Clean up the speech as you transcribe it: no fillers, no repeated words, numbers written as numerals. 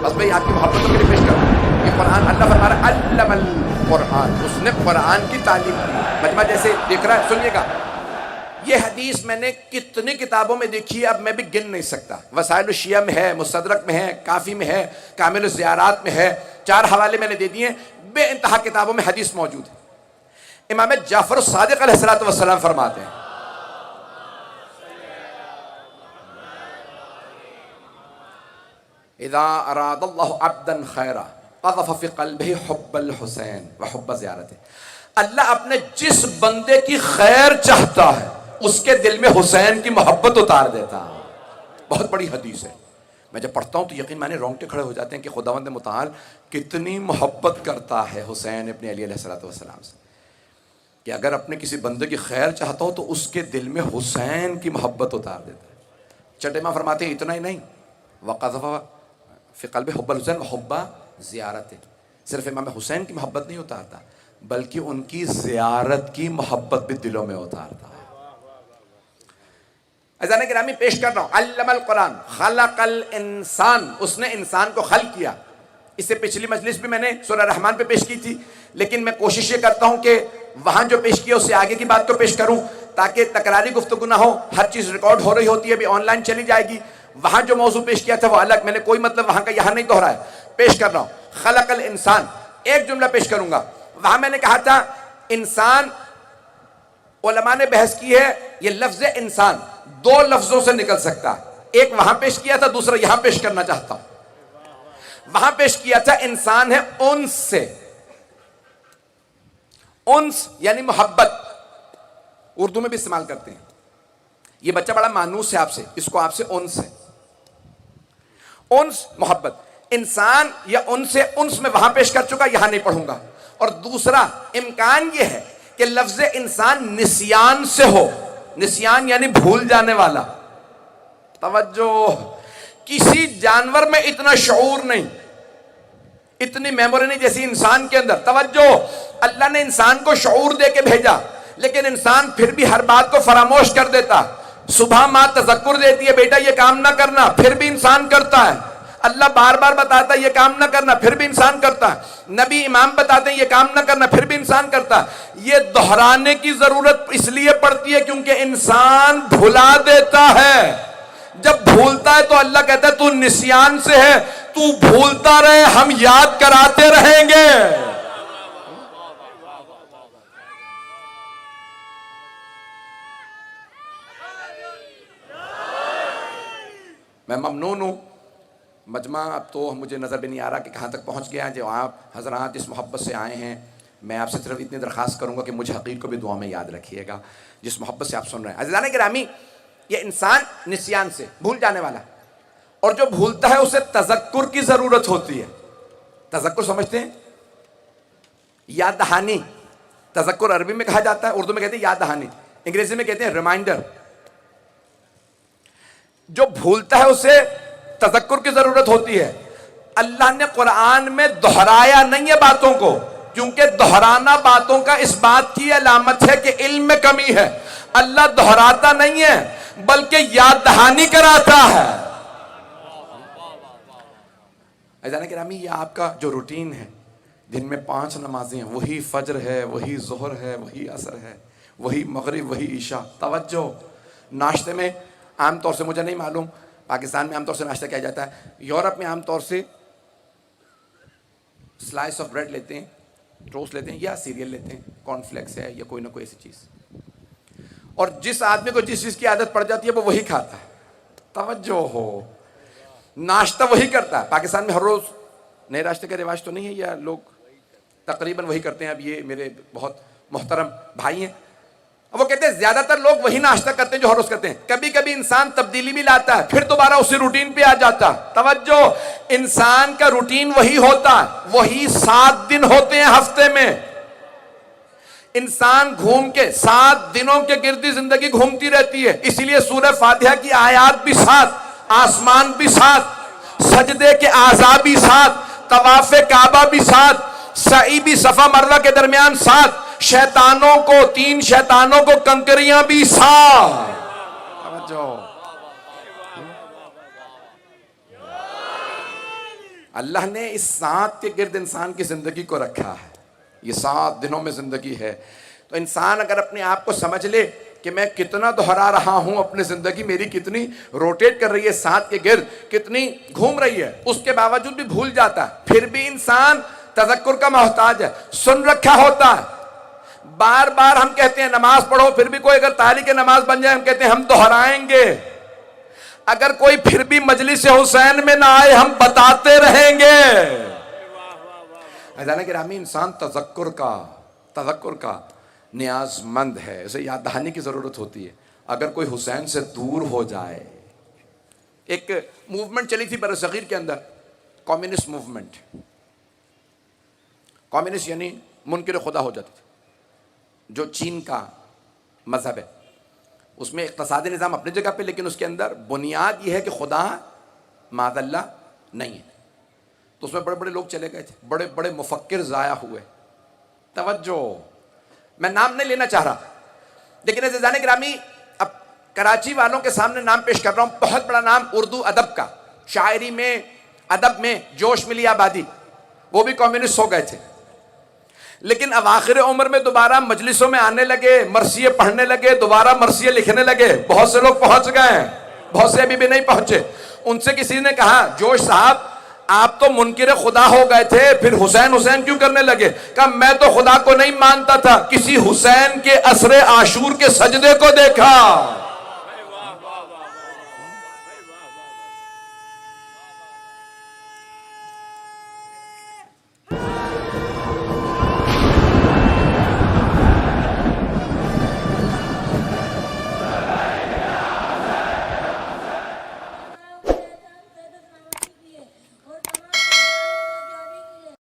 بس بھائی آپ کی محبتوں کے لیے پیش کر رہا ہوں. یہ قرآن اللہ فرما رہا ہے علم القرآن، اس نے قرآن کی تعلیم کی. مجمع جیسے دیکھ رہا ہے سنیے گا. یہ حدیث میں نے کتنی کتابوں میں دیکھی ہے اب میں بھی گن نہیں سکتا. وسائل الشیعہ میں ہے، مستدرک میں ہے، کافی میں ہے، کامل الزیارات میں ہے. 4 حوالے میں نے دے دیے. بے انتہا کتابوں میں حدیث موجود ہے. امام جعفر الصادق علیہ السلام فرماتے ہیں اذا اراد اللہ عبدا خیرا قذف فی قلبہ حب الحسین وحب زیارته. اللہ اپنے جس بندے کی خیر چاہتا ہے اس کے دل میں حسین کی محبت اتار دیتا ہے. بہت بڑی حدیث ہے. میں جب پڑھتا ہوں تو یقین مانے رونگٹے کھڑے ہو جاتے ہیں کہ خداوند متعال کتنی محبت کرتا ہے حسین ابن علی علیہ السلام سے، کہ اگر اپنے کسی بندے کی خیر چاہتا ہو تو اس کے دل میں حسین کی محبت اتار دیتا ہے. چھٹے ماں فرماتے ہیں اتنا ہی نہیں، وقذف فی قلب حب الحسین وحب زیارته. صرف امام حسین کی محبت نہیں اتارتا بلکہ ان کی زیارت کی محبت بھی دلوں میں اتارتا ہے. اذان گرامی پیش کر رہا ہوں علم القرآن خلق الانسان، اس نے انسان کو خلق کیا. اس سے پچھلی مجلس بھی میں نے سورہ رحمان پہ پیش کی تھی، لیکن میں کوشش یہ کرتا ہوں کہ وہاں جو پیش کیا اس سے آگے کی بات کو پیش کروں تاکہ تکراری گفتگو نہ ہو. ہر چیز ریکارڈ ہو رہی ہوتی ہے، ابھی آن لائن چلی جائے گی. وہاں جو موضوع پیش کیا تھا وہ الگ، میں نے کوئی مطلب وہاں کا یہاں نہیں دہرایا. پیش کر رہا ہوں خلق الانسان. ایک جملہ پیش کروں گا. وہاں میں نے کہا تھا انسان، علماء نے بحث کی ہے یہ لفظ انسان 2 لفظوں سے نکل سکتا. ایک وہاں پیش کیا تھا، دوسرا یہاں پیش کرنا چاہتا ہوں. وہاں پیش کیا تھا انسان ہے انس سے. انس یعنی محبت، اردو میں بھی استعمال کرتے ہیں. یہ بچہ بڑا مانوس ہے آپ سے، اس کو آپ سے انس ہے. انس محبت. انسان یا انس سے، انس میں وہاں پیش کر چکا، یہاں نہیں پڑھوں گا. اور دوسرا امکان یہ ہے کہ لفظ انسان نسیان سے ہو. نسیان یعنی بھول جانے والا. توجہ، کسی جانور میں اتنا شعور نہیں، اتنی میموری نہیں جیسی انسان کے اندر. توجہ، اللہ نے انسان کو شعور دے کے بھیجا لیکن انسان پھر بھی ہر بات کو فراموش کر دیتا. صبح ماں تذکر دیتی ہے بیٹا یہ کام نہ کرنا، پھر بھی انسان کرتا ہے. اللہ بار بار بتاتا ہے یہ کام نہ کرنا، پھر بھی انسان کرتا ہے. نبی امام بتاتے ہیں یہ کام نہ کرنا، پھر بھی انسان کرتا ہے. یہ دہرانے کی ضرورت اس لیے پڑتی ہے کیونکہ انسان بھلا دیتا ہے. جب بھولتا ہے تو اللہ کہتا ہے تو نسیان سے ہے، تو بھولتا رہے، ہم یاد کراتے رہیں گے. میں ممنون ہوں. مجمع اب تو مجھے نظر بھی نہیں آ رہا کہ کہاں تک پہنچ گیا. جو آپ حضرات اس محبت سے آئے ہیں، میں آپ سے صرف اتنی درخواست کروں گا کہ مجھ حقیر کو بھی دعا میں یاد رکھیے گا جس محبت سے آپ سن رہے ہیں. عزیزان گرامی، یہ انسان نسیان سے، بھول جانے والا، اور جو بھولتا ہے اسے تذکر کی ضرورت ہوتی ہے. تذکر سمجھتے ہیں؟ یاد دہانی. تذکر عربی میں کہا جاتا ہے، اردو میں کہتے ہیں یاد دہانی، انگریزی میں کہتے ہیں ریمائنڈر. جو بھولتا ہے اسے تذکر کی ضرورت ہوتی ہے. اللہ نے قرآن میں دہرایا نہیں ہے باتوں کو، کیونکہ دہرانا باتوں کا اس بات کی علامت ہے کہ علم میں کمی ہے. اللہ دہراتا نہیں ہے بلکہ یاد دہانی کراتا ہے. عزیزان کرامی، یہ آپ کا جو روٹین ہے، دن میں 5 نمازیں ہیں، وہی فجر ہے، وہی ظہر ہے، وہی عصر ہے، وہی مغرب، وہی عشاء. توجہ، ناشتے میں عام طور سے، مجھے نہیں معلوم پاکستان میں عام طور سے ناشتہ کیا جاتا ہے، یورپ میں عام طور سے سلائس آف بریڈ لیتے ہیں، ٹوسٹ لیتے ہیں، یا سیریل لیتے ہیں، کارن فلیکس ہے یا کوئی نہ کوئی ایسی چیز. اور جس آدمی کو جس چیز کی عادت پڑ جاتی ہے وہ وہی کھاتا ہے. توجہ ہو، ناشتہ وہی کرتا ہے. پاکستان میں ہر روز نئے ناشتے کا رواج تو نہیں ہے، یا لوگ تقریباً وہی کرتے ہیں. اب یہ میرے بہت محترم بھائی ہیں، وہ کہتے ہیں زیادہ تر لوگ وہی ناشتہ کرتے ہیں جو ہر روز کرتے ہیں. کبھی کبھی انسان تبدیلی بھی لاتا ہے، پھر دوبارہ اسی روٹین پہ آ جاتا ہے. توجہ، انسان کا روٹین وہی ہوتا ہے. وہی 7 دن ہوتے ہیں ہفتے میں. انسان گھوم کے 7 دنوں کے گردی زندگی گھومتی رہتی ہے. اسی لیے سورہ فاتحہ کی آیات بھی 7، آسمان بھی 7، سجدے کے اعضاء بھی 7، طواف کعبہ بھی 7، سعی بھی صفا مروہ کے درمیان 7، شیطانوں کو 3 شیطانوں کو کنکریاں بھی 7. اللہ نے اس 7 کے گرد انسان کی زندگی کو رکھا ہے، یہ 7 دنوں میں زندگی ہے. تو انسان اگر اپنے آپ کو سمجھ لے کہ میں کتنا دہرا رہا ہوں اپنی زندگی، میری کتنی روٹیٹ کر رہی ہے 7 کے گرد، کتنی گھوم رہی ہے، اس کے باوجود بھی بھول جاتا ہے. پھر بھی انسان تذکر کا محتاج ہے، سن رکھا ہوتا ہے. بار بار ہم کہتے ہیں نماز پڑھو، پھر بھی کوئی اگر تاریخ نماز بن جائے ہم کہتے ہیں ہم دہرائیں گے. اگر کوئی پھر بھی مجلس حسین میں نہ آئے ہم بتاتے رہیں گے. عزیزان گرامی، انسان تذکر کا نیاز مند ہے، اسے یاد دہانی کی ضرورت ہوتی ہے. اگر کوئی حسین سے دور ہو جائے، ایک موومنٹ چلی تھی برصغیر کے اندر، کمیونسٹ موومنٹ. کمیونسٹ یعنی منکر خدا ہو جاتے تھے، جو چین کا مذہب ہے. اس میں اقتصادی نظام اپنی جگہ پہ، لیکن اس کے اندر بنیاد یہ ہے کہ خدا معاذ اللہ نہیں ہے. تو اس میں بڑے بڑے لوگ چلے گئے تھے، بڑے بڑے مفکر ضائع ہوئے. توجہ، میں نام نہیں لینا چاہ رہا، لیکن عزیزان گرامی اب کراچی والوں کے سامنے نام پیش کر رہا ہوں. بہت بڑا نام اردو ادب کا، شاعری میں، ادب میں جوش ملی آبادی، وہ بھی کمیونسٹ ہو گئے تھے. لیکن اواخر عمر میں دوبارہ مجلسوں میں آنے لگے، مرثیے پڑھنے لگے، دوبارہ مرثیے لکھنے لگے. بہت سے لوگ پہنچ گئے ہیں، بہت سے ابھی بھی نہیں پہنچے. ان سے کسی نے کہا جوش صاحب آپ تو منکر خدا ہو گئے تھے، پھر حسین کیوں کرنے لگے؟ کہا میں تو خدا کو نہیں مانتا تھا، کسی حسین کے عصر عاشور کے سجدے کو دیکھا.